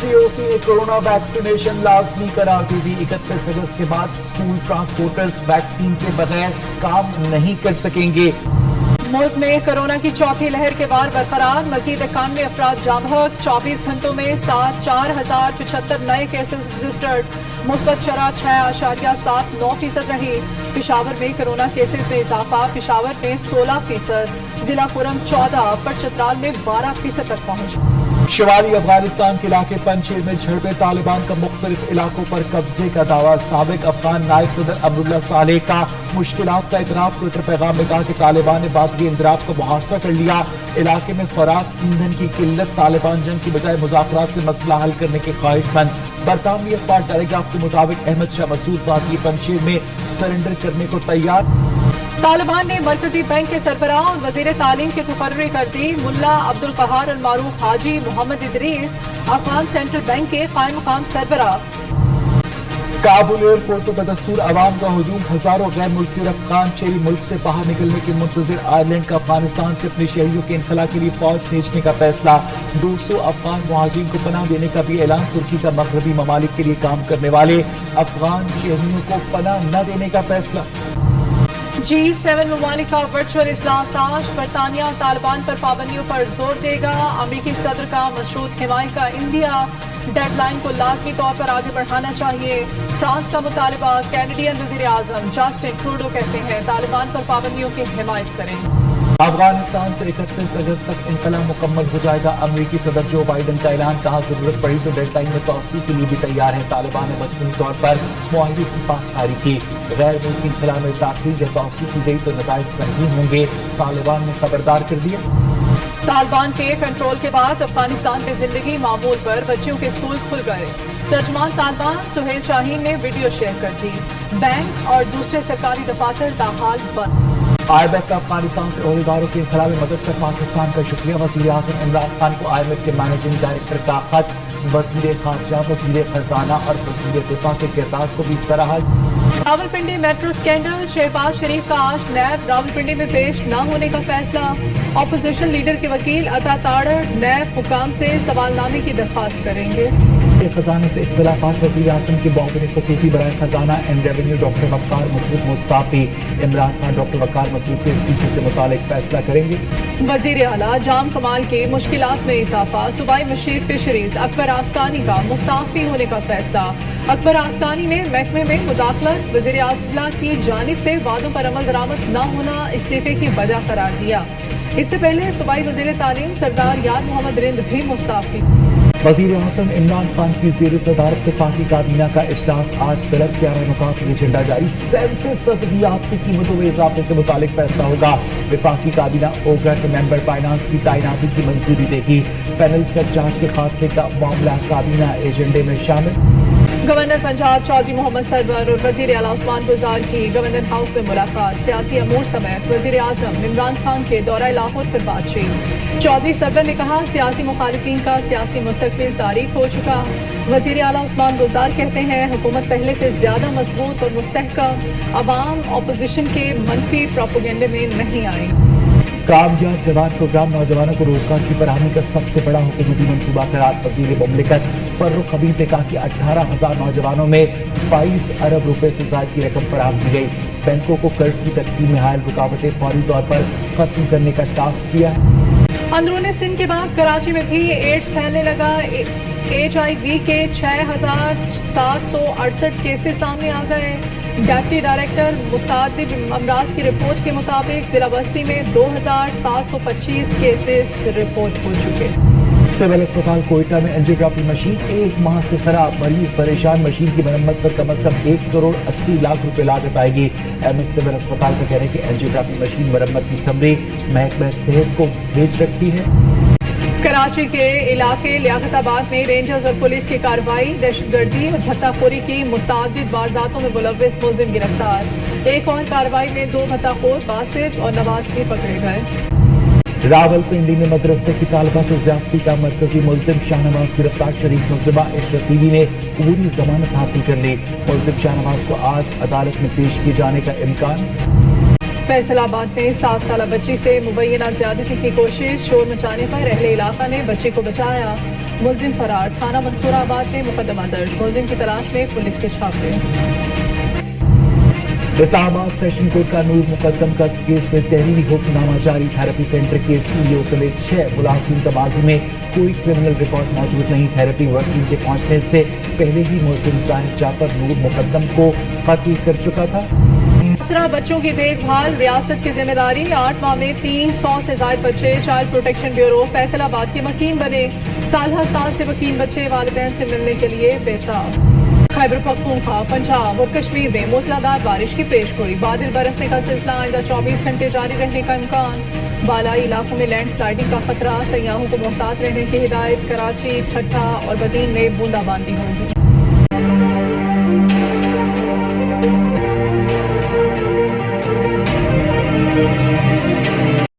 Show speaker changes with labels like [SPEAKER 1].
[SPEAKER 1] COC ने corona vaccination लाजमी करार दे दी। 31 अगस्त के बाद स्कूल ट्रांसपोर्टर्स वैक्सीन के बगैर काम नहीं कर सकेंगे।
[SPEAKER 2] मुल्क में कोरोना की चौथी लहर के बाद बरकरार, मजीद 91 अफराद जाँ बहक। 24 घंटों में 4,075 नए केसेस रजिस्टर्ड। मुस्बत शरह 6.79% रही। पेशावर में कोरोना केसेस में इजाफा, पेशावर में 16%, जिला पुरम 14 पर चतराल में 12% तक पहुंच।
[SPEAKER 1] शिमाली अफगानिस्तान के इलाके पंजशेर में झड़पे, तालिबान का मुख्तलिफ इलाकों पर कब्जे का दावा। साबिक अफगान नायब सदर अमरुल्लाह सालेह का मुश्किलात का इतराफ। ट्विटर पैगाम में कहा कि तालिबान ने बादगी इंदराब का मुहासा कर लिया। इलाके में खुराक ईंधन की किल्लत, तालिबान जंग की बजाय मुज़ाकरात से मसला हल करने के ख्वाहिशमंद। बरतानवी अखबार टेलीग्राफ के मुताबिक अहमद शाह मसूद बाकी पंजशेर में सरेंडर करने को तैयार।
[SPEAKER 2] तालिबान ने मरकजी बैंक के सरबराह और वजीर तालीम की तकर्री कर दी। मुल्ला अब्दुल कहार अल मारूफ हाजी मोहम्मद इदरीस अफगान सेंट्रल बैंक के कायम मकाम सरबराह।
[SPEAKER 1] काबुल एयरपोर्ट पर बदस्तूर अवाम का हुजूम, हजारों गैर मुल्की और अफगान शहरी मुल्क से बाहर निकलने के मुंतजिर आयरलैंड का अफगानिस्तान से अपने शहरियों के इनखला के लिए फौज भेजने का फैसला। 200 अफगान मुहाजिरीन को पनाह देने का भी ऐलान। तुर्की का मगरबी ममालिक के लिए काम करने वाले अफगान शहरियों को पनाह न देने का फैसला।
[SPEAKER 2] G7 ममालिक का वर्चुअल इजलास आज। बरतानिया तालिबान पर पाबंदियों पर जोर देगा। अमरीकी सदर का मशरूत हिमायत का इंडिया डेडलाइन को लाजमी तौर पर आगे बढ़ाना चाहिए। फ्रांस का मुतालबा, कैनेडियन वजीर आजम जस्टिन ट्रूडो कहते हैं तालिबान पर पाबंदियों की हिमायत करें।
[SPEAKER 1] अफगानिस्तान से 31 अगस्त तक इनकला मुकम्मल हो जाएगा। अमरीकी सदर जो बाइडन का ऐलान, कहा जरूरत पड़ी तो डेडलाइन में तौसीह के लिए भी तैयार है। तालिबान ने मजमूई तौर पर मुआहिदे की पासदारी की। गैर मुल्की इनकला में दाखिल या तौसीह की गई तो नताइज संगीन होंगे, तालिबान ने खबरदार कर दिया।
[SPEAKER 2] तालिबान के कंट्रोल के बाद अफगानिस्तान में जिंदगी मामूल पर, बच्चियों के स्कूल खुल गए। तर्जमान तालिबान सुहेल शाहीन ने वीडियो शेयर कर दी। बैंक और दूसरे सरकारी दफातर ताहाल बंद।
[SPEAKER 1] IMF का अफगानिस्तान से ओहदेदारों के इनखला में मदद पर पाकिस्तान का शुक्रिया। वज़ीर आज़म इमरान खान को IMF के मैनेजिंग डायरेक्टर का खत। वज़ीर खारजा, वज़ीर खजाना और वज़ीर दिफा के किरदार को भी सराहा।
[SPEAKER 2] रावलपिंडी मेट्रो स्कैंडल, शहबाज शरीफ का आज नैब रावलपिंडी में पेश न होने का फैसला। ऑपोजिशन लीडर के वकील अता ताड़र नैब हुकाम से सवालनामे की दरख्वास्त करेंगे।
[SPEAKER 1] खजाना से इख्तिलाफात, वज़ीर आज़म के मुआविन ख़ुसूसी बराए खजाना and revenue doctor Waqar Masood मुस्ताफ़ी। इमरान खान डॉक्टर वक़ार मसूद के इस्तीफे से मुतालिक फैसला करेंगे।
[SPEAKER 2] वज़ीर आला जाम कमाल के मुश्किलात में इजाफा, सूबाई मशीर फिशरीज अकबर आस्कानी का मुस्ताफ़ी होने का फैसला। अकबर आस्कानी ने महकमे में मुदाखलत, वज़ीर आज़ला की जानिब से वादों पर अमल दरामद न होना इस्तीफे की वजह करार दिया। इससे पहले सूबाई वज़ीर तालीम सरदार याद मोहम्मद रिंद भी मुस्ताफ़ी।
[SPEAKER 1] वज़ीर आज़म इमरान खान की ज़ेर सदारत वफाकी काबीना का इजलास आज तलब। 11 नुकात में एजेंडा जारी। 37 अद्वियात की कीमतों में इजाफे से मुतालिक फैसला होगा। वफाकी काबीना ओग्रा के मेंबर फाइनेंस की तैनाती की मंजूरी देगी। पैनल सरचार्ज के खात्मे का मामला काबीना एजेंडे में शामिल।
[SPEAKER 2] गवर्नर पंजाब चौधरी मोहम्मद सरवर और वज़ीर आला उस्मान गुलजार की गवर्नर हाउस में मुलाकात। सियासी अमूर समेत वज़ीर आज़म इमरान खान के दौरा लाहौर पर बातचीत। चौधरी सरवर ने कहा सियासी मुखालिफिन का सियासी मुस्तकबिल तारीख हो चुका। वज़ीर आला उस्मान गुलजार कहते हैं हुकूमत पहले से ज्यादा मजबूत और मुस्तहकम। अवाम अपोजिशन के मनफी प्रोपेगेंडे में नहीं आई।
[SPEAKER 1] कामयाब जवान प्रोग्राम नौजवानों को रोजगार की फराहमी का सबसे बड़ा हुकूमती मंसूबा करार। वज़ीर मुमलिकत फर्रुख हबीब ने कहा कि 18,000 नौजवानों में 22 अरब रुपए से ज्यादा की रकम फराहम की गई। बैंकों को कर्ज की तकसीम में हायल रुकावटें फौरी तौर पर खत्म करने का टास्क दिया।
[SPEAKER 2] अंदरूनी सिंध के बाद कराची में भी एड्स फैलने लगा। HIV के 6,768 केसेस सामने आ गए। डिप्टी डायरेक्टर मुतादिद अमराज की रिपोर्ट के मुताबिक जिला बस्ती में 2,725 केसेस रिपोर्ट हो चुके।
[SPEAKER 1] सिविल अस्पताल कोयटा में एंजियोग्राफी मशीन 1 माह से खराब, मरीज परेशान। मशीन की मरम्मत पर कम से कम 1 करोड़ 80 लाख रुपए लागत आएगी। MS सिविल अस्पताल का कहना है कि एंजियोग्राफी मशीन मरम्मत की समरी महकमा सेहत को भेज रखी है।
[SPEAKER 2] कराची के इलाके लियाकताबाद में रेंजर्स और पुलिस की कार्रवाई। दहशतगर्दी और भत्ताखोरी की मुतादिद वारदातों में मुलव्विस मुलजिम गिरफ्तार। एक और कार्रवाई में 2 भत्ताखोर बासित और नवाज भी पकड़े गए।
[SPEAKER 1] रावलपिंडी में मदरसे की तालिबा से ज्यादती का मरकजी मुलजिम शाहनवाज गिरफ्तार। शरीफ मुलजिमा इशरत बीवी ने पूरी जमानत हासिल कर ली। मुलजिम शाहनवाज को आज अदालत में पेश किए जाने का इम्कान।
[SPEAKER 2] फैसलाबाद में 7 साल बच्ची से मुबैना ज्यादती की कोशिश, शोर मचाने पर अहले इलाका ने बच्चे को बचाया। मुलजिम फरार, थाना मंसूराबाद में मुकदमा दर्ज, मुलजिम की तलाश में पुलिस के छापे।
[SPEAKER 1] इस्लामाबाद सेशन कोर्ट का नूर मुकद्दम का केस में तहरीरी हुक्मनामा जारी। थेरेपी सेंटर के सीईओ समेत 6 मुलाजिमीन तबाजी में कोई क्रिमिनल रिकॉर्ड मौजूद नहीं। थेरेपी वर्किंग के पहुंचने से पहले ही मुलजिम जाहिद जाफर नूर मुकद्दम को कत्ल कर चुका था।
[SPEAKER 2] 17 बच्चों की देखभाल रियासत की जिम्मेदारी, 8 माह में 300 से ज्यादा बच्चे चाइल्ड प्रोटेक्शन ब्यूरो फैसलाबाद के वकील बने। साल हर साल से वकील बच्चे वालिदैन से मिलने के लिए बेताब। खैबर पख्तूनख्वा, पंजाब और कश्मीर में मूसलाधार बारिश की पेशगोई, बादल बरसने का सिलसिला आइंदा 24 घंटे जारी रहने का इम्कान। बालाई इलाकों में लैंड स्लाइडिंग का खतरा, सयाहों को मोहतात रहने की हिदायत। कराची, ठट्ठा और बदीन में बूंदाबांदी होगी।